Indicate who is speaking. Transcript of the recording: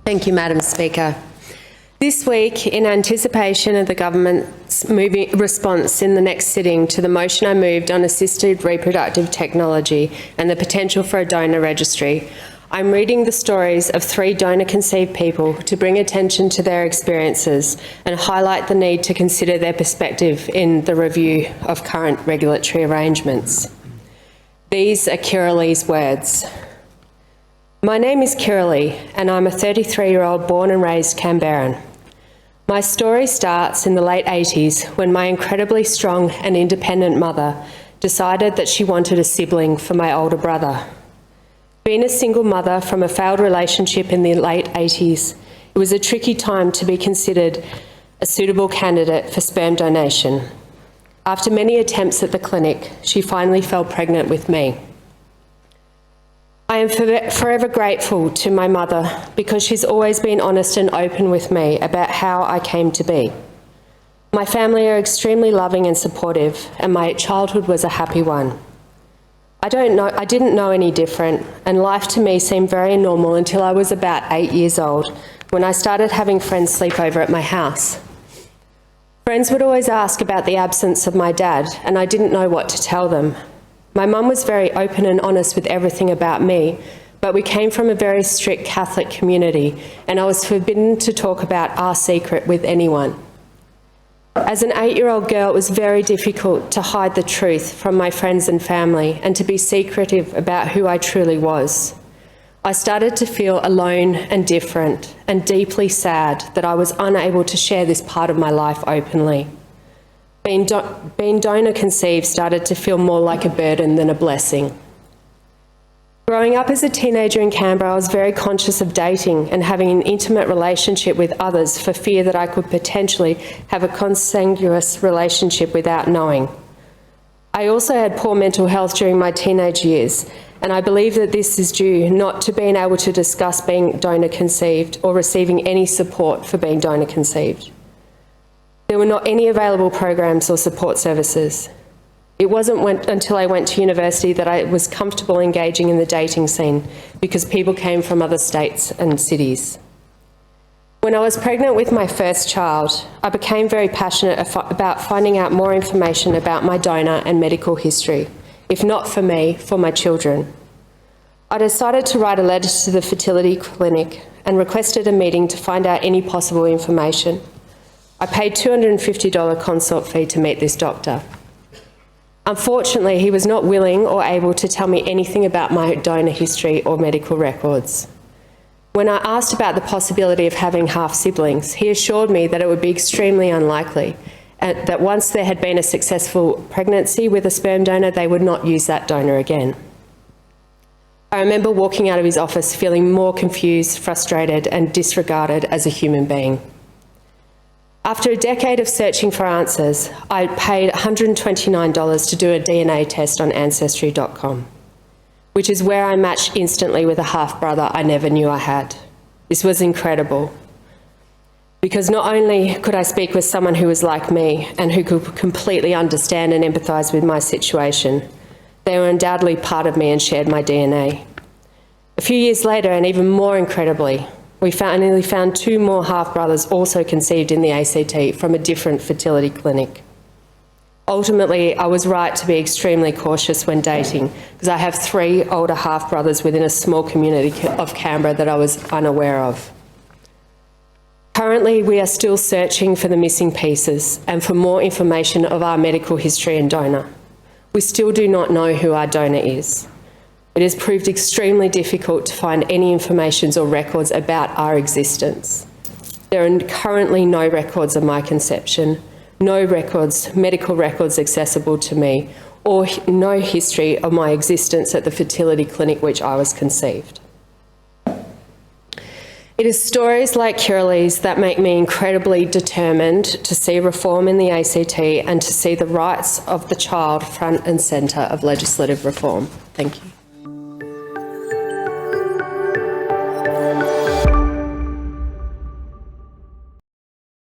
Speaker 1: Thank you, Madam Speaker. This week, in anticipation of the government's response in the next sitting to the motion I moved on assisted reproductive technology and the potential for a donor registry, I'm reading the stories of 3 donor-conceived people to bring attention to their experiences and highlight the need to consider their perspective in the review of current regulatory arrangements. These are Kirrily's words. My name is Kirrily, and I'm a 33-year-old born and raised Canberran. My story starts in the late 80s when my incredibly strong and independent mother decided that she wanted a sibling for my older brother. Being a single mother from a failed relationship in the late 80s, it was a tricky time to be considered a suitable candidate for sperm donation. After many attempts at the clinic, she finally fell pregnant with me. I am forever grateful to my mother because she's always been honest and open with me about how I came to be. My family are extremely loving and supportive, and my childhood was a happy one. I didn't know any different, and life to me seemed very normal until I was about 8 years old, when I started having friends sleep over at my house. Friends would always ask about the absence of my dad, and I didn't know what to tell them. My mum was very open and honest with everything about me, but we came from a very strict Catholic community, and I was forbidden to talk about our secret with anyone. As an 8-year-old girl, it was very difficult to hide the truth from my friends and family and to be secretive about who I truly was. I started to feel alone and different and deeply sad that I was unable to share this part of my life openly. Being donor conceived started to feel more like a burden than a blessing. Growing up as a teenager in Canberra, I was very conscious of dating and having an intimate relationship with others for fear that I could potentially have a consanguineous relationship without knowing. I also had poor mental health during my teenage years, and I believe that this is due not to being able to discuss being donor conceived or receiving any support for being donor conceived. There were not any available programs or support services. It wasn't until I went to university that I was comfortable engaging in the dating scene because people came from other states and cities. When I was pregnant with my first child, I became very passionate about finding out more information about my donor and medical history, if not for me, for my children. I decided to write a letter to the fertility clinic and requested a meeting to find out any possible information. I paid $250 consult fee to meet this doctor. Unfortunately, he was not willing or able to tell me anything about my donor history or medical records. When I asked about the possibility of having half-siblings, he assured me that it would be extremely unlikely, and that once there had been a successful pregnancy with a sperm donor, they would not use that donor again. I remember walking out of his office feeling more confused, frustrated, and disregarded as a human being. After a decade of searching for answers, I paid $129 to do a DNA test on Ancestry.com, which is where I matched instantly with a half-brother I never knew I had. This was incredible, because not only could I speak with someone who was like me and who could completely understand and empathise with my situation, they were undoubtedly part of me and shared my DNA. A few years later, and even more incredibly, we finally found 2 more half-brothers also conceived in the ACT from a different fertility clinic. Ultimately, I was right to be extremely cautious when dating because I have 3 older half-brothers within a small community of Canberra that I was unaware of. Currently, we are still searching for the missing pieces and for more information of our medical history and donor. We still do not know who our donor is. It has proved extremely difficult to find any information or records about our existence. There are currently no records of my conception, no records, medical records accessible to me, or no history of my existence at the fertility clinic which I was conceived. It is stories like Kirrily's that make me incredibly determined to see reform in the ACT and to see the rights of the child front and centre of legislative reform. Thank you.